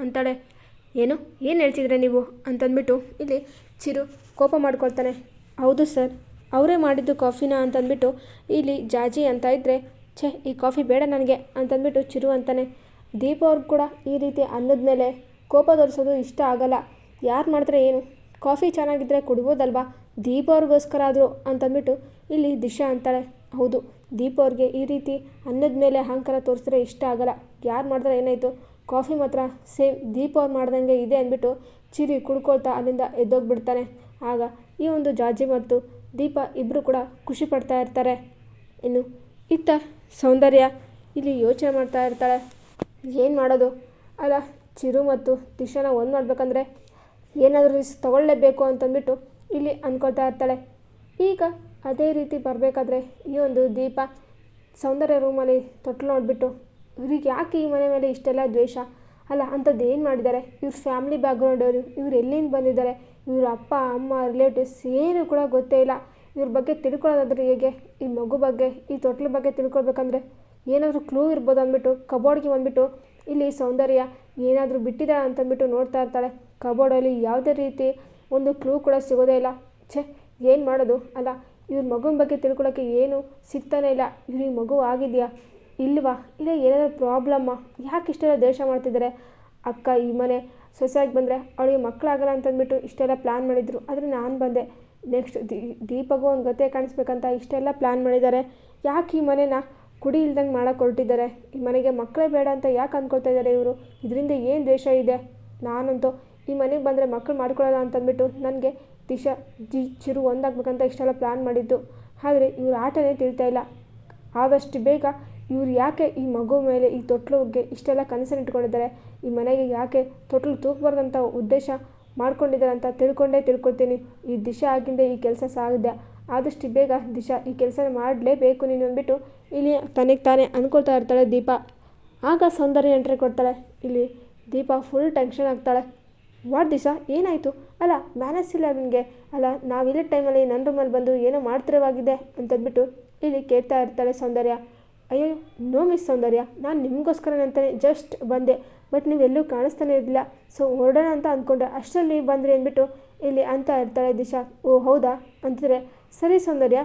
ಅಂತಾಳೆ. ಏನು ಏನು ಹೇಳ್ತಿದ್ರೆ ನೀವು ಅಂತಂದ್ಬಿಟ್ಟು ಇಲ್ಲಿ ಚಿರು ಕೋಪ ಮಾಡ್ಕೊಳ್ತಾನೆ. ಹೌದು ಸರ್, ಅವರೇ ಮಾಡಿದ್ದು ಕಾಫಿನ ಅಂತಂದ್ಬಿಟ್ಟು ಇಲ್ಲಿ ಜಾಜಿ ಅಂತ ಇದ್ದರೆ, ಛೇ ಈ ಕಾಫಿ ಬೇಡ ನನಗೆ ಅಂತಂದ್ಬಿಟ್ಟು ಚಿರು ಅಂತಾನೆ. ದೀಪ ಅವ್ರಿಗೆ ಕೂಡ ಈ ರೀತಿ ಅನ್ನದ ಮೇಲೆ ಕೋಪ ತೋರಿಸೋದು ಇಷ್ಟ ಆಗಲ್ಲ. ಯಾರು ಮಾಡಿದ್ರೆ ಏನು, ಕಾಫಿ ಚೆನ್ನಾಗಿದ್ದರೆ ಕುಡಿಬೋದಲ್ವಾ, ದೀಪ ಅವ್ರಿಗೋಸ್ಕರ ಆದರೂ ಅಂತಂದ್ಬಿಟ್ಟು ಇಲ್ಲಿ ದಿಶಾ ಅಂತಾಳೆ. ಹೌದು, ದೀಪ ಅವ್ರಿಗೆ ಈ ರೀತಿ ಅನ್ನದ ಮೇಲೆ ಅಹಂಕಾರ ತೋರಿಸಿದ್ರೆ ಇಷ್ಟ ಆಗಲ್ಲ. ಯಾರು ಮಾಡಿದ್ರೆ ಏನಾಯಿತು, ಕಾಫಿ ಮಾತ್ರ ಸೇಮ್ ದೀಪ ಅವ್ರು ಮಾಡ್ದಂಗೆ ಇದೆ ಅಂದ್ಬಿಟ್ಟು ಚಿರಿ ಕುಡ್ಕೊಳ್ತಾ ಅಲ್ಲಿಂದ ಎದ್ದೋಗ್ಬಿಡ್ತಾನೆ. ಆಗ ಈ ಒಂದು ಜಾಜಿ ಮತ್ತು ದೀಪ ಇಬ್ಬರು ಕೂಡ ಖುಷಿ ಪಡ್ತಾ ಇರ್ತಾರೆ. ಇನ್ನು ಇತ್ತ ಸೌಂದರ್ಯ ಇಲ್ಲಿ ಯೋಚನೆ ಮಾಡ್ತಾ ಇರ್ತಾಳೆ. ಏನು ಮಾಡೋದು, ಅಲ್ಲ ಚಿರು ಮತ್ತು ದಿಶಾನ ಒಂದು ಮಾಡಬೇಕಂದ್ರೆ ಏನಾದರೂ ರಿಸ್ಕ್ ತೊಗೊಳ್ಳೇಬೇಕು ಅಂತಂದ್ಬಿಟ್ಟು ಇಲ್ಲಿ ಅಂದ್ಕೊಳ್ತಾ ಇರ್ತಾಳೆ. ಈಗ ಅದೇ ರೀತಿ ಬರಬೇಕಾದ್ರೆ ಈ ಒಂದು ದೀಪ ಸೌಂದರ್ಯ ರೂಮಲ್ಲಿ ತೊಟ್ಲು ನೋಡಿಬಿಟ್ಟು, ಇವ್ರಿಗೆ ಯಾಕೆ ಈ ಮನೆ ಮೇಲೆ ಇಷ್ಟೆಲ್ಲ ದ್ವೇಷ, ಅಲ್ಲ ಅಂಥದ್ದು ಏನು ಮಾಡಿದ್ದಾರೆ, ಇವ್ರ ಫ್ಯಾಮಿಲಿ ಬ್ಯಾಕ್ಗ್ರೌಂಡವರು, ಇವ್ರು ಎಲ್ಲಿಂದ ಬಂದಿದ್ದಾರೆ, ಇವ್ರ ಅಪ್ಪ ಅಮ್ಮ ರಿಲೇಟಿವ್ಸ್ ಏನೂ ಕೂಡ ಗೊತ್ತೇ ಇಲ್ಲ. ಇವ್ರ ಬಗ್ಗೆ ತಿಳ್ಕೊಳ್ಳೋದಾದ್ರೆ ಹೇಗೆ, ಈ ಮಗು ಬಗ್ಗೆ ಈ ತೊಟ್ಲ ಬಗ್ಗೆ ತಿಳ್ಕೊಳ್ಬೇಕಂದ್ರೆ ಏನಾದರೂ ಕ್ಲೂ ಇರ್ಬೋದು ಅಂದ್ಬಿಟ್ಟು ಕಬೋರ್ಡ್ಗೆ ಬಂದುಬಿಟ್ಟು ಇಲ್ಲಿ ಸೌಂದರ್ಯ ಏನಾದರೂ ಬಿಟ್ಟಿದ್ದಾಳೆ ಅಂತಂದ್ಬಿಟ್ಟು ನೋಡ್ತಾ ಇರ್ತಾಳೆ. ಕಬೋರ್ಡಲ್ಲಿ ಯಾವುದೇ ರೀತಿ ಒಂದು ಕ್ಲೂ ಕೂಡ ಸಿಗೋದೇ ಇಲ್ಲ. ಛೇ ಏನು ಮಾಡೋದು, ಅಲ್ಲ ಇವ್ರ ಮಗುವಿನ ಬಗ್ಗೆ ತಿಳ್ಕೊಳ್ಳೋಕ್ಕೆ ಏನು ಸಿಗ್ತಾನೆ ಇಲ್ಲ. ಇವ್ರಿಗೆ ಮಗು ಆಗಿದೆಯಾ ಇಲ್ವಾ, ಇಲ್ಲ ಏನಾದರೂ ಪ್ರಾಬ್ಲಮ್ಮ, ಯಾಕೆ ಇಷ್ಟೆಲ್ಲ ದ್ವೇಷ ಮಾಡ್ತಿದ್ದಾರೆ. ಅಕ್ಕ ಈ ಮನೆ ಸೊಸೆಯಾಗಿ ಬಂದರೆ ಅವಳಿಗೆ ಮಕ್ಕಳಾಗಲ್ಲ ಅಂತಂದ್ಬಿಟ್ಟು ಇಷ್ಟೆಲ್ಲ ಪ್ಲ್ಯಾನ್ ಮಾಡಿದರು, ಆದರೆ ನಾನು ಬಂದೆ. ನೆಕ್ಸ್ಟ್ ದೀಪಗೂ ಒಂದು ಗತೆ ಕಾಣಿಸ್ಬೇಕಂತ ಇಷ್ಟೆಲ್ಲ ಪ್ಲ್ಯಾನ್ ಮಾಡಿದ್ದಾರೆ. ಯಾಕೆ ಈ ಮನೆನ ಕುಡಿ ಇಲ್ದಂಗೆ ಮಾಡೋಕ್ಕೆ ಹೊರಟಿದ್ದಾರೆ, ಈ ಮನೆಗೆ ಮಕ್ಕಳೇ ಬೇಡ ಅಂತ ಯಾಕೆ ಅಂದ್ಕೊಳ್ತಾ ಇದ್ದಾರೆ ಇವರು, ಇದರಿಂದ ಏನು ದ್ವೇಷ ಇದೆ. ನಾನಂತೂ ಈ ಮನೆಗೆ ಬಂದರೆ ಮಕ್ಕಳು ಮಾಡ್ಕೊಳ್ಳೋಲ್ಲ ಅಂತಂದ್ಬಿಟ್ಟು ನನಗೆ ದಿಶಾ ಚಿರು ಒಂದಾಗಬೇಕಂತ ಇಷ್ಟೆಲ್ಲ ಪ್ಲ್ಯಾನ್ ಮಾಡಿದ್ದು. ಆದರೆ ಇವ್ರ ಆಟನೇ ತಿಳ್ತಾ ಇಲ್ಲ. ಆದಷ್ಟು ಬೇಗ ಇವ್ರು ಯಾಕೆ ಈ ಮಗು ಮೇಲೆ ಈ ತೊಟ್ಲಿಗೆ ಇಷ್ಟೆಲ್ಲ ಕನಸನ್ನು ಇಟ್ಕೊಂಡಿದ್ದಾರೆ, ಈ ಮನೆಗೆ ಯಾಕೆ ತೊಟ್ಲು ತೂಕಬಾರ್ದಂಥ ಉದ್ದೇಶ ಮಾಡ್ಕೊಂಡಿದ್ದಾರೆ ಅಂತ ತಿಳ್ಕೊಳ್ತೀನಿ. ಈ ದಿಶಾ ಆಗಿಂದ ಈ ಕೆಲಸ ಸಾಗಿದೆ. ಆದಷ್ಟು ಬೇಗ ದಿಶಾ ಈ ಕೆಲಸನ ಮಾಡಲೇಬೇಕು ನೀನು ಅಂದ್ಬಿಟ್ಟು ಇಲ್ಲಿ ತನಗೆ ತಾನೇ ಅಂದ್ಕೊಳ್ತಾ ಇರ್ತಾಳೆ ದೀಪ. ಆಗ ಸೌಂದರ್ಯ ಎಂಟ್ರಿ ಕೊಡ್ತಾಳೆ. ಇಲ್ಲಿ ದೀಪ ಫುಲ್ ಟೆನ್ಷನ್ ಆಗ್ತಾಳೆ. ವಾಟ್ ದಿಶಾ ಏನಾಯಿತು, ಅಲ್ಲ ಮ್ಯಾನೇಜ್ ಇಲ್ಲ ನಿಮಗೆ, ಅಲ್ಲ ನಾವಿಲ್ಲ ಟೈಮಲ್ಲಿ ನನ್ನ ರೂಮಲ್ಲಿ ಬಂದು ಏನೋ ಮಾಡ್ತಿರೋವಾಗಿದೆ ಅಂತಂದ್ಬಿಟ್ಟು ಇಲ್ಲಿ ಕೇಳ್ತಾ ಇರ್ತಾಳೆ ಸೌಂದರ್ಯ. ಅಯ್ಯೋ ನೋ ಮಿಸ್ ಸೌಂದರ್ಯ, ನಾನು ನಿಮಗೋಸ್ಕರ ಅಂತಾನೆ ಜಸ್ಟ್ ಬಂದೆ, ಬಟ್ ನೀವೆಲ್ಲೂ ಕಾಣಿಸ್ತಾನೆ ಇರಲಿಲ್ಲ, ಸೊ ಹೊರಡೋಣ ಅಂತ ಅಂದ್ಕೊಂಡೆ, ಅಷ್ಟರಲ್ಲಿ ಬಂದ್ರಿ ಅಂದ್ಬಿಟ್ಟು ಇಲ್ಲಿ ಅಂತ ಇರ್ತಾಳೆ ದಿಶಾ. ಓ ಹೌದಾ ಅಂತಿದ್ರೆ, ಸರಿ ಸೌಂದರ್ಯ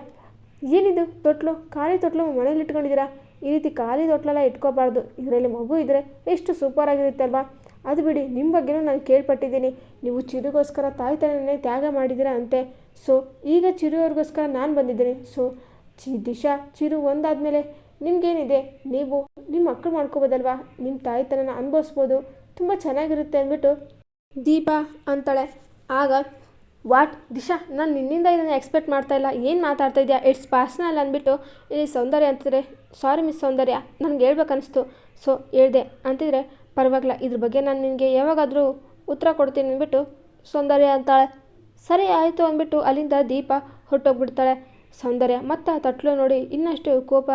ಏನಿದು ತೊಟ್ಲು, ಖಾಲಿ ತೊಟ್ಲು ಮನೇಲಿ ಇಟ್ಕೊಂಡಿದ್ದೀರಾ, ಈ ರೀತಿ ಖಾಲಿ ತೊಟ್ಲೆಲ್ಲ ಇಟ್ಕೋಬಾರ್ದು, ಇದರಲ್ಲಿ ಮಗು ಇದ್ದರೆ ಎಷ್ಟು ಸೂಪರಾಗಿರುತ್ತೆ ಅಲ್ವಾ. ಅದು ಬಿಡಿ, ನಿಮ್ಮ ಬಗ್ಗೆನೂ ನಾನು ಕೇಳ್ಪಟ್ಟಿದ್ದೀನಿ, ನೀವು ಚಿರುಗೋಸ್ಕರ ತಾಯ್ತನೇ ತ್ಯಾಗ ಮಾಡಿದ್ದೀರಾ ಅಂತೆ. ಸೊ ಈಗ ಚಿರುವ್ರಿಗೋಸ್ಕರ ನಾನು ಬಂದಿದ್ದೀನಿ. ಸೊ ದಿಶಾ ಚಿರು ಒಂದಾದಮೇಲೆ ನಿಮಗೇನಿದೆ, ನೀವು ನಿಮ್ಮ ಮಕ್ಕಳು ಮಾಡ್ಕೋಬೋದಲ್ವಾ, ನಿಮ್ಮ ತಾಯ್ತನನ ಅನುಭವಿಸ್ಬೋದು, ತುಂಬ ಚೆನ್ನಾಗಿರುತ್ತೆ ಅಂದ್ಬಿಟ್ಟು ದೀಪ ಅಂತಾಳೆ. ಆಗ ವಾಟ್ ದಿಶಾ, ನಾನು ನಿನ್ನಿಂದ ಇದನ್ನು ಎಕ್ಸ್ಪೆಕ್ಟ್ ಮಾಡ್ತಾಯಿಲ್ಲ, ಏನು ಮಾತಾಡ್ತಾ ಇದೆಯಾ, ಇಟ್ಸ್ ಪರ್ಸ್ನಲ್ ಅಂದ್ಬಿಟ್ಟು ಇಲ್ಲಿ ಸೌಂದರ್ಯ ಅಂತಿದ್ರೆ, ಸಾರಿ ಮಿಸ್ ಸೌಂದರ್ಯ ನನಗೆ ಹೇಳ್ಬೇಕನ್ನಿಸ್ತು, ಸೊ ಹೇಳ್ದೆ ಅಂತಿದ್ರೆ ಪರವಾಗಿಲ್ಲ, ಇದ್ರ ಬಗ್ಗೆ ನಾನು ನಿನಗೆ ಯಾವಾಗಾದರೂ ಉತ್ತರ ಕೊಡ್ತೀನಿ ಅಂದ್ಬಿಟ್ಟು ಸೌಂದರ್ಯ ಅಂತಾಳೆ. ಸರಿ ಆಯಿತು ಅಂದ್ಬಿಟ್ಟು ಅಲ್ಲಿಂದ ದೀಪ ಹೊರಟೋಗ್ಬಿಡ್ತಾಳೆ. ಸೌಂದರ್ಯ ಮತ್ತು ಆ ತಟ್ಲು ನೋಡಿ ಇನ್ನಷ್ಟು ಕೋಪ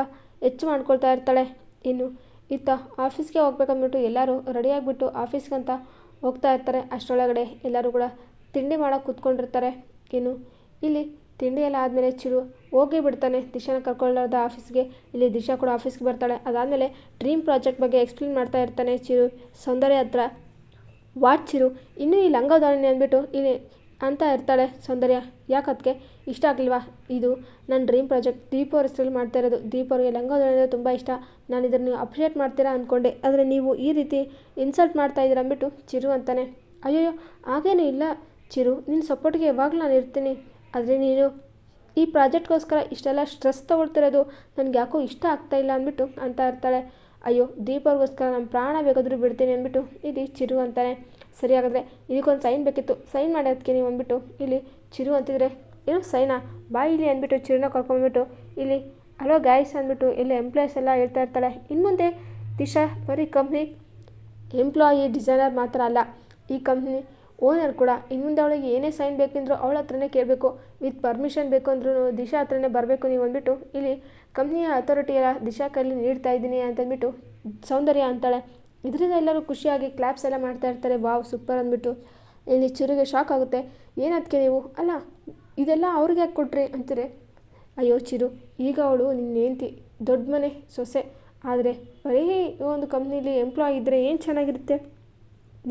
ಹೆಚ್ಚು ಮಾಡ್ಕೊಳ್ತಾ ಇರ್ತಾಳೆ. ಇನ್ನು ಇತ್ತ ಆಫೀಸ್ಗೆ ಹೋಗ್ಬೇಕಂದ್ಬಿಟ್ಟು ಎಲ್ಲರೂ ರೆಡಿಯಾಗಿಬಿಟ್ಟು ಆಫೀಸ್ಗಂತ ಹೋಗ್ತಾ ಇರ್ತಾರೆ. ಅಷ್ಟರೊಳಗಡೆ ಎಲ್ಲರೂ ಕೂಡ ತಿಂಡಿ ಮಾಡೋಕೆ ಕೂತ್ಕೊಂಡಿರ್ತಾರೆ. ಇನ್ನು ಇಲ್ಲಿ ತಿಂಡಿ ಎಲ್ಲ ಆದಮೇಲೆ ಚಿರು ಹೋಗೇ ಬಿಡ್ತಾನೆ ದಿಶಾನ ಕರ್ಕೊಳ್ಳೋದ ಆಫೀಸ್ಗೆ. ಇಲ್ಲಿ ದಿಶಾ ಕೂಡ ಆಫೀಸ್ಗೆ ಬರ್ತಾಳೆ. ಅದಾದಮೇಲೆ ಡ್ರೀಮ್ ಪ್ರಾಜೆಕ್ಟ್ ಬಗ್ಗೆ ಎಕ್ಸ್ಪ್ಲೇನ್ ಮಾಡ್ತಾ ಇರ್ತಾನೆ ಚಿರು ಸೌಂದರ್ಯ ಹತ್ರ. ವಾಟ್ ಚಿರು, ಇನ್ನೂ ಈ ಲಂಗದಾವಣಿ ಅಂದ್ಬಿಟ್ಟು ಇಲ್ಲಿ ಅಂತ ಇರ್ತಾಳೆ ಸೌಂದರ್ಯ. ಯಾಕೆ ಅದಕ್ಕೆ ಇಷ್ಟ ಆಗಲಿಲ್ವಾ, ಇದು ನನ್ನ ಡ್ರೀಮ್ ಪ್ರಾಜೆಕ್ಟ್, ದೀಪ ಅವ್ರ ಹೆಸರಲ್ಲಿ ಮಾಡ್ತಾ ಇರೋದು, ದೀಪ ಅವ್ರಿಗೆ ಲಂಗದಾವಣಿ ಅಂದರೆ ತುಂಬ ಇಷ್ಟ, ನಾನು ಇದನ್ನು ನೀವು ಅಪ್ರಿಷಿಯೇಟ್ ಮಾಡ್ತೀರಾ ಅಂದ್ಕೊಂಡೆ, ಆದರೆ ನೀವು ಈ ರೀತಿ ಇನ್ಸಲ್ಟ್ ಮಾಡ್ತಾ ಇದ್ದೀರ ಅಂದ್ಬಿಟ್ಟು ಚಿರು ಅಂತಾನೆ. ಅಯ್ಯಯ್ಯೋ ಹಾಗೇನೂ ಇಲ್ಲ ಚಿರು, ನಿನ್ನ ಸಪೋರ್ಟ್ಗೆ ಯಾವಾಗಲೂ ನಾನು ಇರ್ತೀನಿ, ಆದರೆ ನೀನು ಈ ಪ್ರಾಜೆಕ್ಟ್ಗೋಸ್ಕರ ಇಷ್ಟೆಲ್ಲ ಸ್ಟ್ರೆಸ್ ತೊಗೊಳ್ತಿರೋದು ನನಗೆ ಯಾಕೋ ಇಷ್ಟ ಆಗ್ತಾಯಿಲ್ಲ ಅಂದ್ಬಿಟ್ಟು ಅಂತ ಇರ್ತಾಳೆ. ಅಯ್ಯೋ ದೀಪ ಅವ್ರಿಗೋಸ್ಕರ ನಮ್ಮ ಪ್ರಾಣ ಬೇಕಾದರೂ ಬಿಡ್ತೀನಿ ಅಂದ್ಬಿಟ್ಟು ಇಲ್ಲಿ ಚಿರು ಅಂತಾನೆ. ಸರಿ ಹಾಗಾದರೆ ಇದಕ್ಕೊಂದು ಸೈನ್ ಬೇಕಿತ್ತು, ಸೈನ್ ಮಾಡೋದಕ್ಕೆ ನೀವು ಅಂದ್ಬಿಟ್ಟು ಇಲ್ಲಿ ಚಿರು ಅಂತಿದ್ರೆ, ಏನು ಸೈನಾ, ಬಾಯಿ ಇಲ್ಲಿ ಅಂದ್ಬಿಟ್ಟು ಚಿರುನ ಕರ್ಕೊಂಡ್ಬಿಟ್ಟು ಇಲ್ಲಿ ಹಲೋ ಗಾಯ್ಸ್ ಅಂದ್ಬಿಟ್ಟು ಇಲ್ಲಿ ಎಂಪ್ಲಾಯೀಸ್ ಎಲ್ಲ ಹೇಳ್ತಾ ಇರ್ತಾಳೆ. ಇನ್ನು ಮುಂದೆ ದಿಶಾ ಬರೀ ಕಂಪ್ನಿ ಎಂಪ್ಲಾಯಿ ಡಿಸೈನರ್ ಮಾತ್ರ ಅಲ್ಲ, ಈ ಕಂಪ್ನಿ ಓನರ್ ಕೂಡ. ಇನ್ನು ಮುಂದೆ ಅವಳಿಗೆ ಏನೇ ಸೈನ್ ಬೇಕೆಂದರೂ ಅವಳ ಹತ್ರನೇ ಕೇಳಬೇಕು, ವಿತ್ ಪರ್ಮಿಷನ್ ಬೇಕು ಅಂದ್ರೂ ದಿಶಾ ಹತ್ರನೇ ಬರಬೇಕು ನೀವು ಅಂದ್ಬಿಟ್ಟು ಇಲ್ಲಿ ಕಂಪ್ನಿಯ ಅಥಾರಿಟಿ ಎಲ್ಲ ದಿಶಾ ಕೈಲಿ ನೀಡ್ತಾ ಇದ್ದೀನಿ ಅಂತಂದ್ಬಿಟ್ಟು ಸೌಂದರ್ಯ ಅಂತಾಳೆ. ಇದರಿಂದ ಎಲ್ಲರೂ ಖುಷಿಯಾಗಿ ಕ್ಲಾಪ್ಸ್ ಎಲ್ಲ ಮಾಡ್ತಾ ಇರ್ತಾರೆ. ವಾವ್ ಸೂಪರ್ ಅಂದ್ಬಿಟ್ಟು ಇಲ್ಲಿ ಚಿರುಗೆ ಶಾಕ್ ಆಗುತ್ತೆ. ಏನದಕ್ಕೆ ನೀವು, ಅಲ್ಲ ಇದೆಲ್ಲ ಅವ್ರಿಗೆ ಯಾಕೆ ಕೊಟ್ರಿ ಅಂತೀರಿ. ಅಯ್ಯೋ ಚಿರು, ಈಗ ಅವಳು ನಿನ್ನ ಹೆಂಡ್ತಿ, ದೊಡ್ಡ ಮನೆ ಸೊಸೆ, ಆದರೆ ಬರೀ ಒಂದು ಕಂಪ್ನೀಲಿ ಎಂಪ್ಲಾಯ್ ಇದ್ದರೆ ಏನು ಚೆನ್ನಾಗಿರುತ್ತೆ.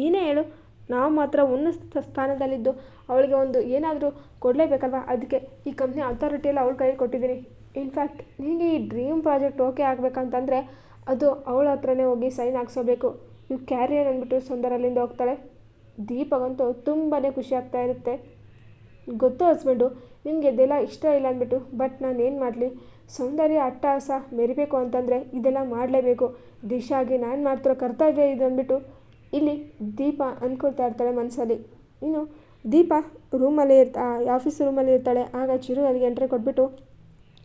ನೀನೇ ಹೇಳು. ನಾವು ಮಾತ್ರ ಉನ್ನತ ಸ್ಥಾನದಲ್ಲಿದ್ದು ಅವಳಿಗೆ ಒಂದು ಏನಾದರೂ ಕೊಡಲೇಬೇಕಲ್ವ, ಅದಕ್ಕೆ ಈ ಕಂಪ್ನಿ ಅಥಾರಿಟಿಯೆಲ್ಲ ಅವಳ ಕೈಗೆ ಕೊಟ್ಟಿದ್ದೀನಿ. ಇನ್ಫ್ಯಾಕ್ಟ್ ನಿನಗೆ ಈ ಡ್ರೀಮ್ ಪ್ರಾಜೆಕ್ಟ್ ಓಕೆ ಆಗಬೇಕಂತಂದರೆ ಅದು ಅವಳ ಹತ್ರನೇ ಹೋಗಿ ಸೈನ್ ಹಾಕ್ಸೋಬೇಕು. ನೀವು ಕ್ಯಾರಿಯರ್ ಅಂದ್ಬಿಟ್ಟು ಸುಂದರ ಅಲ್ಲಿಂದ ಹೋಗ್ತಾಳೆ. ದೀಪಗಂತೂ ತುಂಬಾ ಖುಷಿ ಆಗ್ತಾ ಇರುತ್ತೆ. ಗೊತ್ತು ಹಸ್ಬೆಂಡು ನಿಮಗೆ ಇದೆಲ್ಲ ಇಷ್ಟ ಇಲ್ಲ ಅಂದ್ಬಿಟ್ಟು, ಬಟ್ ನಾನು ಏನು ಮಾಡಲಿ, ಸೌಂದರ್ಯ ಅಟ್ಟಹಾಸ ಮೆರಿಬೇಕು ಅಂತಂದರೆ ಇದೆಲ್ಲ ಮಾಡಲೇಬೇಕು. ದಿಶಾಗಿ ನಾನು ಮಾಡ್ತಿರೋ ಕರ್ತವ್ಯ ಇದು ಅಂದ್ಬಿಟ್ಟು ಇಲ್ಲಿ ದೀಪ ಅಂದ್ಕೊಳ್ತಾ ಇರ್ತಾಳೆ ಮನಸ್ಸಲ್ಲಿ. ಇನ್ನು ದೀಪ ರೂಮಲ್ಲಿ ಆಫೀಸ್ ರೂಮಲ್ಲಿ ಇರ್ತಾಳೆ. ಆಗ ಚಿರು ಅಲ್ಲಿಗೆ ಎಂಟ್ರಿ ಕೊಟ್ಬಿಟ್ಟು,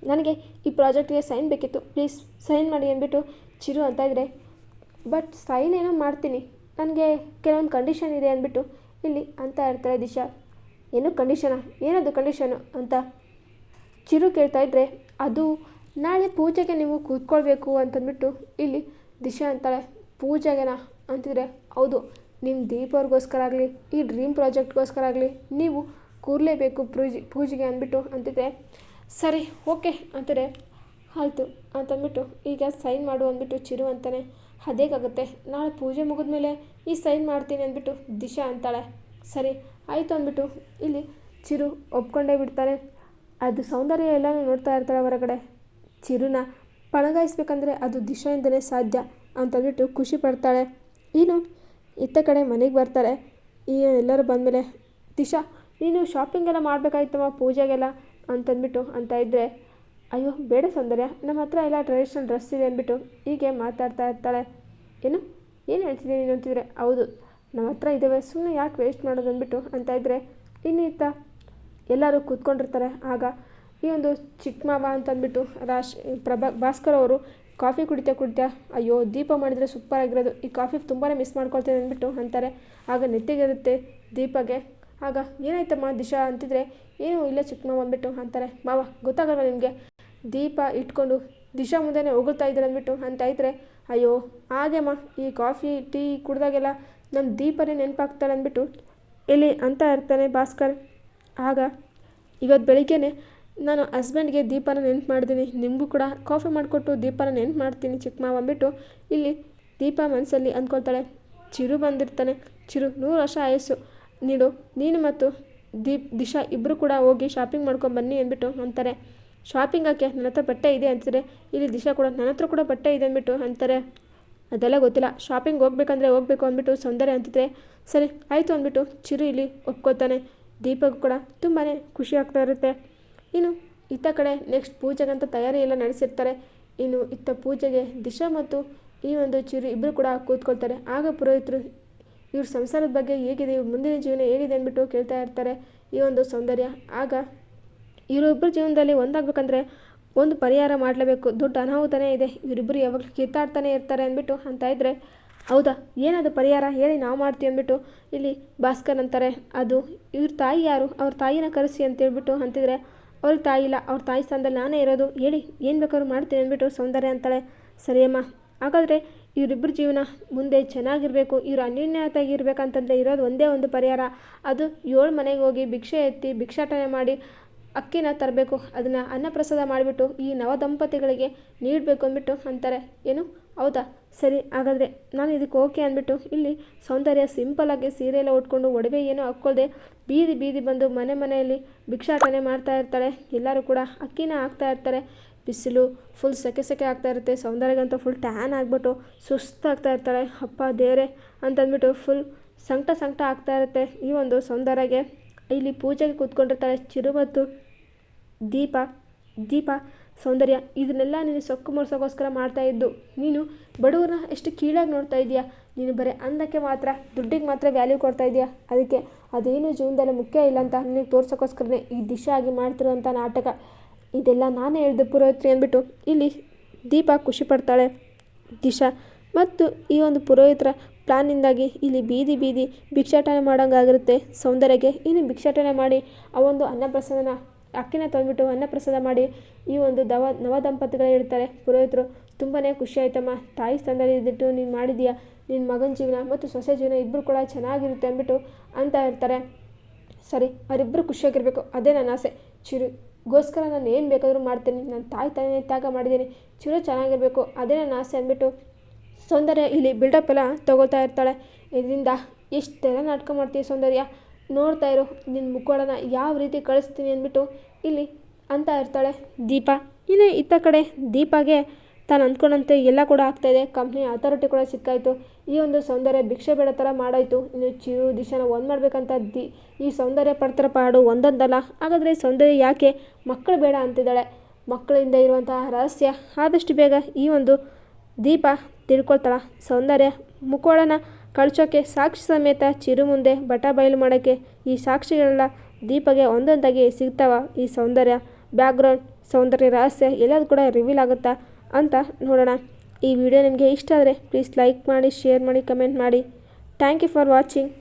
ನನಗೆ ಈ ಪ್ರಾಜೆಕ್ಟ್ಗೆ ಸೈನ್ ಬೇಕಿತ್ತು, ಪ್ಲೀಸ್ ಸೈನ್ ಮಾಡಿ ಅಂದ್ಬಿಟ್ಟು ಚಿರು ಅಂತ ಇದ್ದರೆ, ಬಟ್ ಸೈನ್ ಏನೋ ಮಾಡ್ತೀನಿ, ನನಗೆ ಕೆಲವೊಂದು ಕಂಡೀಷನ್ ಇದೆ ಅಂದ್ಬಿಟ್ಟು ಇಲ್ಲಿ ಅಂತ ಇರ್ತಾಳೆ ದಿಶಾ. ಏನು ಕಂಡೀಷನಾ, ಏನದು ಕಂಡೀಷನು ಅಂತ ಚಿರು ಕೇಳ್ತಾ ಇದ್ದರೆ, ಅದು ನಾಳೆ ಪೂಜೆಗೆ ನೀವು ಕೂತ್ಕೊಳ್ಬೇಕು ಅಂತಂದ್ಬಿಟ್ಟು ಇಲ್ಲಿ ದಿಶಾ ಅಂತಾಳೆ. ಪೂಜೆಗೆನಾ ಅಂತಿದ್ರೆ, ಹೌದು, ನಿಮ್ಮ ದೀಪವ್ರಿಗೋಸ್ಕರ ಆಗಲಿ ಈ ಡ್ರೀಮ್ ಪ್ರಾಜೆಕ್ಟ್ಗೋಸ್ಕರ ಆಗಲಿ ನೀವು ಕೂರಲೇಬೇಕು ಪೂಜೆಗೆ ಅಂದ್ಬಿಟ್ಟು ಅಂತಿದ್ರೆ, ಸರಿ ಓಕೆ ಅಂತಾರೆ. ಆಯಿತು ಅಂತಂದ್ಬಿಟ್ಟು ಈಗ ಸೈನ್ ಮಾಡು ಅಂದ್ಬಿಟ್ಟು ಚಿರು ಅಂತಾನೆ. ಅದೇಗಾಗುತ್ತೆ, ನಾಳೆ ಪೂಜೆ ಮುಗಿದ್ಮೇಲೆ ಈ ಸೈನ್ ಮಾಡ್ತೀನಿ ಅಂದ್ಬಿಟ್ಟು ದಿಶಾ ಅಂತಾಳೆ. ಸರಿ ಆಯಿತು ಅಂದ್ಬಿಟ್ಟು ಇಲ್ಲಿ ಚಿರು ಒಪ್ಕೊಂಡೇ ಬಿಡ್ತಾನೆ. ಅದು ಸೌಂದರ್ಯ ಎಲ್ಲನೂ ನೋಡ್ತಾ ಇರ್ತಾಳೆ ಹೊರಗಡೆ. ಚಿರುನ ಪಣಗಾಯಿಸ್ಬೇಕಂದ್ರೆ ಅದು ದಿಶಾಯಿಂದಲೇ ಸಾಧ್ಯ ಅಂತಂದ್ಬಿಟ್ಟು ಖುಷಿ ಪಡ್ತಾಳೆ. ಇನ್ನು ಇತ್ತ ಕಡೆ ಮನೆಗೆ ಬರ್ತಾರೆ. ಈ ಎಲ್ಲರೂ ಬಂದಮೇಲೆ, ದಿಶಾ ನೀನು ಶಾಪಿಂಗ್ ಎಲ್ಲ ಮಾಡಬೇಕಾಯ್ತಮ್ಮ ಪೂಜೆಗೆಲ್ಲ ಅಂತಂದ್ಬಿಟ್ಟು ಅಂತ ಇದ್ದರೆ, ಅಯ್ಯೋ ಬೇಡ ಸೌಂದರ್ಯ, ನಮ್ಮ ಹತ್ರ ಎಲ್ಲ ಟ್ರೆಡಿಷ್ನಲ್ ಡ್ರೆಸ್ ಇದೆ ಅಂದ್ಬಿಟ್ಟು ಹೀಗೆ ಮಾತಾಡ್ತಾ ಇರ್ತಾಳೆ. ಏನು ಹೇಳ್ತಿದ್ದೀನಿ ನೀನು ಅಂತಿದ್ರೆ, ಹೌದು ನಮ್ಮ ಹತ್ರ ಇದ್ದಾವೆ, ಸುಮ್ಮನೆ ಯಾಕೆ ವೇಸ್ಟ್ ಮಾಡೋದು ಅಂದ್ಬಿಟ್ಟು ಅಂತ ಇದ್ದರೆ, ಇನ್ನಿತ್ತ ಎಲ್ಲರೂ ಕೂತ್ಕೊಂಡಿರ್ತಾರೆ. ಆಗ ಈ ಒಂದು ಚಿಕ್ಕ ಮಾವ ಅಂತಂದ್ಬಿಟ್ಟು ಭಾಸ್ಕರ್ ಅವರು ಕಾಫಿ ಕುಡಿತಾ ಅಯ್ಯೋ ದೀಪ ಮಾಡಿದರೆ ಸೂಪರ್ ಆಗಿರೋದು, ಈ ಕಾಫಿ ತುಂಬಾ ಮಿಸ್ ಮಾಡ್ಕೊಳ್ತೀನಿ ಅಂದ್ಬಿಟ್ಟು ಅಂತಾರೆ. ಆಗ ನೆತ್ತಿಗಿರುತ್ತೆ ದೀಪಗೆ. ಆಗ ಏನಾಯ್ತಮ್ಮ ದಿಶಾ ಅಂತಿದ್ರೆ, ಏನೂ ಇಲ್ಲ ಚಿಕ್ಕ ಮಾವ ಅಂದ್ಬಿಟ್ಟು ಅಂತಾರೆ. ಮಾವ ಗೊತ್ತಾಗಲ್ವ ನಿಮಗೆ, ದೀಪ ಇಟ್ಕೊಂಡು ದಿಶಾ ಮುಂದೆನೇ ಹೊಗಳ್ತಾ ಇದ್ದಾರೆ ಅಂದ್ಬಿಟ್ಟು ಅಂತ ಇದ್ದರೆ, ಅಯ್ಯೋ ಹಾಗೆಮ್ಮ, ಈ ಕಾಫಿ ಟೀ ಕುಡ್ದಾಗೆಲ್ಲ ನಮ್ಮ ದೀಪನೇ ನೆನಪಾಗ್ತಾಳೆ ಅಂದ್ಬಿಟ್ಟು ಇಲ್ಲಿ ಅಂತ ಇರ್ತಾನೆ ಭಾಸ್ಕರ್. ಆಗ ಇವತ್ತು ಬೆಳಿಗ್ಗೆನೇ ನಾನು ಹಸ್ಬೆಂಡ್ಗೆ ದೀಪನ ನೆನ್ಪು ಮಾಡಿದ್ದೀನಿ, ನಿಮಗೂ ಕೂಡ ಕಾಫಿ ಮಾಡಿಕೊಟ್ಟು ದೀಪನ ನೆನ್ಪು ಮಾಡ್ತೀನಿ ಚಿಕ್ಕ ಮಾವ ಅಂದ್ಬಿಟ್ಟು ಇಲ್ಲಿ ದೀಪ ಮನಸ್ಸಲ್ಲಿ ಅಂದ್ಕೊಳ್ತಾಳೆ. ಚಿರು ಬಂದಿರ್ತಾನೆ. ಚಿರು 100 ವರ್ಷ ಆಯಸ್ಸು ನೀಡು, ನೀನು ಮತ್ತು ದಿಶಾ ಇಬ್ಬರು ಕೂಡ ಹೋಗಿ ಶಾಪಿಂಗ್ ಮಾಡ್ಕೊಂಬನ್ನಿ ಅಂದ್ಬಿಟ್ಟು ಅಂತಾರೆ. ಶಾಪಿಂಗ್ ಹಾಕಿ ನನ್ನ ಹತ್ರ ಬಟ್ಟೆ ಇದೆ ಅಂತಿದ್ರೆ, ಇಲ್ಲಿ ದಿಶಾ ಕೂಡ ನನ್ನ ಹತ್ರ ಕೂಡ ಬಟ್ಟೆ ಇದೆ ಅಂದ್ಬಿಟ್ಟು ಅಂತಾರೆ. ಅದೆಲ್ಲ ಗೊತ್ತಿಲ್ಲ, ಶಾಪಿಂಗ್ ಹೋಗ್ಬೇಕಂದ್ರೆ ಹೋಗಬೇಕು ಅಂದ್ಬಿಟ್ಟು ಸೌಂದರ್ಯ ಅಂತಿದ್ರೆ, ಸರಿ ಆಯಿತು ಅಂದ್ಬಿಟ್ಟು ಚಿರು ಇಲ್ಲಿ ಒಪ್ಕೋತಾನೆ. ದೀಪಗೂ ಕೂಡ ತುಂಬಾ ಖುಷಿ ಆಗ್ತಾ ಇರುತ್ತೆ. ಇನ್ನು ಇತ್ತ ಕಡೆ ನೆಕ್ಸ್ಟ್ ಪೂಜೆಗಂತ ತಯಾರಿ ಎಲ್ಲ ನಡೆಸಿರ್ತಾರೆ. ಇನ್ನು ಇತ್ತ ಪೂಜೆಗೆ ದಿಶಾ ಮತ್ತು ಈ ಒಂದು ಚಿರು ಇಬ್ಬರು ಕೂಡ ಕೂತ್ಕೊಳ್ತಾರೆ. ಆಗ ಪುರೋಹಿತರು ಇವ್ರ ಸಂಸಾರದ ಬಗ್ಗೆ ಹೇಗಿದೆ, ಮುಂದಿನ ಜೀವನ ಹೇಗಿದೆ ಅಂದ್ಬಿಟ್ಟು ಕೇಳ್ತಾ ಇರ್ತಾರೆ ಈ ಒಂದು ಸೌಂದರ್ಯ. ಆಗ ಇವರಿಬ್ಬರ ಜೀವನದಲ್ಲಿ ಒಂದಾಗಬೇಕಂದ್ರೆ ಒಂದು ಪರಿಹಾರ ಮಾಡಲೇಬೇಕು, ದೊಡ್ಡ ಅನಾಹುತನೇ ಇದೆ, ಇವರಿಬ್ಬರು ಯಾವಾಗಲೂ ಕಿತ್ತಾಡ್ತಾನೆ ಇರ್ತಾರೆ ಅಂದ್ಬಿಟ್ಟು ಅಂತ ಇದ್ದರೆ, ಹೌದಾ ಏನದು ಪರಿಹಾರ ಹೇಳಿ ನಾವು ಮಾಡ್ತೀವಿ ಅಂದ್ಬಿಟ್ಟು ಇಲ್ಲಿ ಭಾಸ್ಕರ್ ಅಂತಾರೆ. ಅದು ಇವ್ರ ತಾಯಿ ಯಾರು, ಅವ್ರ ತಾಯಿನ ಕರೆಸಿ ಅಂತೇಳ್ಬಿಟ್ಟು ಅಂತಿದ್ರೆ, ಅವ್ರಿಗೆ ತಾಯಿ ಇಲ್ಲ, ಅವ್ರ ತಾಯಿ ಸ್ಥಾನದಲ್ಲಿ ನಾನೇ ಇರೋದು, ಹೇಳಿ ಏನು ಬೇಕಾದ್ರೂ ಮಾಡ್ತೀನಿ ಅಂದ್ಬಿಟ್ಟು ಸೌಂದರ್ಯ ಅಂತಾಳೆ. ಸರಿಯಮ್ಮ, ಹಾಗಾದರೆ ಇವರಿಬ್ಬರ ಜೀವನ ಮುಂದೆ ಚೆನ್ನಾಗಿರಬೇಕು, ಇವರು ಅನ್ಯೋನ್ಯತೆಯಾಗಿರ್ಬೇಕಂತಂದರೆ ಇರೋದು ಒಂದೇ ಒಂದು ಪರಿಹಾರ, ಅದು 7 ಮನೆಗೆ ಹೋಗಿ ಭಿಕ್ಷೆ ಎತ್ತಿ ಭಿಕ್ಷಾಟನೆ ಮಾಡಿ ಅಕ್ಕಿನ ತರಬೇಕು, ಅದನ್ನು ಅನ್ನಪ್ರಸಾದ ಮಾಡಿಬಿಟ್ಟು ಈ ನವದಂಪತಿಗಳಿಗೆ ನೀಡಬೇಕು ಅಂದ್ಬಿಟ್ಟು ಅಂತಾರೆ. ಏನು ಹೌದಾ, ಸರಿ ಹಾಗಾದರೆ ನಾನು ಇದಕ್ಕೆ ಓಕೆ ಅಂದ್ಬಿಟ್ಟು ಇಲ್ಲಿ ಸೌಂದರ್ಯ ಸಿಂಪಲ್ಲಾಗಿ ಸೀರೆ ಎಲ್ಲ ಉಟ್ಕೊಂಡು ಒಡವೆ ಏನೋ ಹಾಕ್ಕೊಳ್ದೆ ಬೀದಿ ಬಂದು ಮನೆಯಲ್ಲಿ ಭಿಕ್ಷಾಟನೆ ಮಾಡ್ತಾ ಇರ್ತಾಳೆ. ಎಲ್ಲರೂ ಕೂಡ ಅಕ್ಕಿನ ಹಾಕ್ತಾ ಇರ್ತಾರೆ. ಬಿಸಿಲು ಫುಲ್ ಸೆಕೆ ಆಗ್ತಾ ಇರುತ್ತೆ. ಸೌಂದರ್ಯಗಂತೂ ಫುಲ್ ಟ್ಯಾನ್ ಆಗಿಬಿಟ್ಟು ಸುಸ್ತಾಗ್ತಾ ಇರ್ತಾಳೆ. ಅಪ್ಪ ದೇವರೇ ಅಂತಂದ್ಬಿಟ್ಟು ಫುಲ್ ಸಂಕಟ ಆಗ್ತಾ ಇರುತ್ತೆ ಈ ಒಂದು ಸೌಂದರ್ಯಗೆ. ಇಲ್ಲಿ ಪೂಜೆಗೆ ಕೂತ್ಕೊಂಡಿರ್ತಾಳೆ ಚಿರು ಮತ್ತು ದೀಪ ಸೌಂದರ್ಯ, ಇದನ್ನೆಲ್ಲ ನೀನು ಸೊಕ್ಕು ಮೂಡಿಸೋಕ್ಕೋಸ್ಕರ ಮಾಡ್ತಾಯಿದ್ದು, ನೀನು ಬಡವ್ರನ್ನ ಎಷ್ಟು ಕೀಳಾಗಿ ನೋಡ್ತಾ ಇದೆಯಾ, ನೀನು ಬರೀ ಅಂದಕ್ಕೆ ಮಾತ್ರ ದುಡ್ಡಿಗೆ ಮಾತ್ರ ವ್ಯಾಲ್ಯೂ ಕೊಡ್ತಾ ಇದೆಯಾ, ಅದಕ್ಕೆ ಅದೇನು ಜೀವನದಲ್ಲಿ ಮುಖ್ಯ ಇಲ್ಲ ಅಂತ ನಿನಗೆ ತೋರ್ಸೋಕ್ಕೋಸ್ಕರನೇ ಈ ದಿಶಾ ಆಗಿ ಮಾಡ್ತಿರೋಂಥ ನಾಟಕ, ಇದೆಲ್ಲ ನಾನೇ ಹೇಳ್ದೆ ಪುರೋಹಿತ್ರಿ ಅಂದ್ಬಿಟ್ಟು ಇಲ್ಲಿ ದೀಪ ಖುಷಿ ಪಡ್ತಾಳೆ. ದಿಶಾ ಮತ್ತು ಈ ಒಂದು ಪುರೋಹಿತರ ಪ್ಲಾನಿಂದಾಗಿ ಇಲ್ಲಿ ಬೀದಿ ಭಿಕ್ಷಾಟನೆ ಮಾಡೋಂಗಾಗಿರುತ್ತೆ ಸೌಂದರ್ಯಗೆ. ಇನ್ನು ಭಿಕ್ಷಾಟನೆ ಮಾಡಿ ಆ ಒಂದು ಅನ್ನಪ್ರಸಾದನ ಅಕ್ಕಿನ ತಂದುಬಿಟ್ಟು ಅನ್ನಪ್ರಸಾದ ಮಾಡಿ ಈ ಒಂದು ನವದಂಪತಿಗಳು ಇರ್ತಾರೆ. ಪುರೋಹಿತರು ತುಂಬಾ ಖುಷಿ ಆಯ್ತಮ್ಮ, ತಾಯಿ ಸ್ಥಾನದಲ್ಲಿ ಇದ್ದಿಟ್ಟು ನೀನು ಮಾಡಿದೀಯಾ, ನಿನ್ನ ಮಗನ ಜೀವನ ಮತ್ತು ಸೊಸೆ ಜೀವನ ಇಬ್ಬರು ಕೂಡ ಚೆನ್ನಾಗಿರುತ್ತೆ ಅಂದ್ಬಿಟ್ಟು ಅಂತ ಇರ್ತಾರೆ. ಸರಿ ಅವರಿಬ್ಬರು ಖುಷಿಯಾಗಿರಬೇಕು, ಅದೇ ನನ್ನ ಆಸೆ. ಚಿರುಗೋಸ್ಕರ ನಾನು ಏನು ಬೇಕಾದರೂ ಮಾಡ್ತೀನಿ, ನನ್ನ ತಾಯಿನೇ ತ್ಯಾಗ ಮಾಡಿದ್ದೀನಿ, ಚಿರು ಚೆನ್ನಾಗಿರಬೇಕು, ಅದೇ ನನ್ನ ಆಸೆ ಅಂದ್ಬಿಟ್ಟು ಸೌಂದರ್ಯ ಇಲ್ಲಿ ಬಿಲ್ಡಪ್ ಎಲ್ಲ ತೊಗೊಳ್ತಾ ಇರ್ತಾಳೆ. ಇದರಿಂದ ಎಷ್ಟೆಲ್ಲ ನಾಟಕ ಮಾಡ್ತೀಯ ಸೌಂದರ್ಯ, ನೋಡ್ತಾ ಇರೋ ನಿನ್ನ ಮುಖವಾಡನ ಯಾವ ರೀತಿ ಕಳಿಸ್ತೀನಿ ಅಂದ್ಬಿಟ್ಟು ಇಲ್ಲಿ ಅಂತ ಇರ್ತಾಳೆ ದೀಪ. ಇನ್ನು ಇತ್ತ ಕಡೆ ದೀಪಾಗೆ ತಾನು ಅಂದ್ಕೊಂಡಂತೆ ಎಲ್ಲ ಕೂಡ ಆಗ್ತಾಯಿದೆ. ಕಂಪ್ನಿ ಅಥಾರಿಟಿ ಕೂಡ ಸಿಕ್ಕಾಯಿತು. ಈ ಒಂದು ಸೌಂದರ್ಯ ಭಿಕ್ಷೆ ಬೇಡ ಥರ ಮಾಡಾಯಿತು. ಇನ್ನು ಚಿರು ದಿಶಾನ ಒಂದು ಮಾಡಬೇಕಂತ ಈ ಸೌಂದರ್ಯ ಪಡ್ತರ ಪಾಡು ಒಂದೊಂದಲ್ಲ. ಹಾಗಾದರೆ ಸೌಂದರ್ಯ ಯಾಕೆ ಮಕ್ಕಳು ಬೇಡ ಅಂತಿದ್ದಾಳೆ? ಮಕ್ಕಳಿಂದ ಇರುವಂತಹ ರಹಸ್ಯ ಆದಷ್ಟು ಬೇಗ ಈ ಒಂದು ದೀಪ ತಿಳ್ಕೊಳ್ತಾಳ. ಸೌಂದರ್ಯ ಮುಖವಾಡನ ಕಳ್ಸೋಕ್ಕೆ ಸಾಕ್ಷಿ ಸಮೇತ ಚಿರು ಮುಂದೆ ಬಟ ಬಯಲು ಮಾಡೋಕ್ಕೆ ಈ ಸಾಕ್ಷಿಗಳೆಲ್ಲ ದೀಪಗೆ ಒಂದೊಂದಾಗಿ ಸಿಗ್ತಾವ. ಈ ಸೌಂದರ್ಯ ಬ್ಯಾಕ್ಗ್ರೌಂಡ್, ಸೌಂದರ್ಯ ರಹಸ್ಯ ಎಲ್ಲದೂ ಕೂಡ ರಿವೀಲ್ ಆಗುತ್ತಾ ಅಂತ ನೋಡೋಣ. ಈ ವಿಡಿಯೋ ನಿಮಗೆ ಇಷ್ಟ ಆದರೆ ಪ್ಲೀಸ್ ಲೈಕ್ ಮಾಡಿ, ಶೇರ್ ಮಾಡಿ, ಕಮೆಂಟ್ ಮಾಡಿ. Thank you for watching.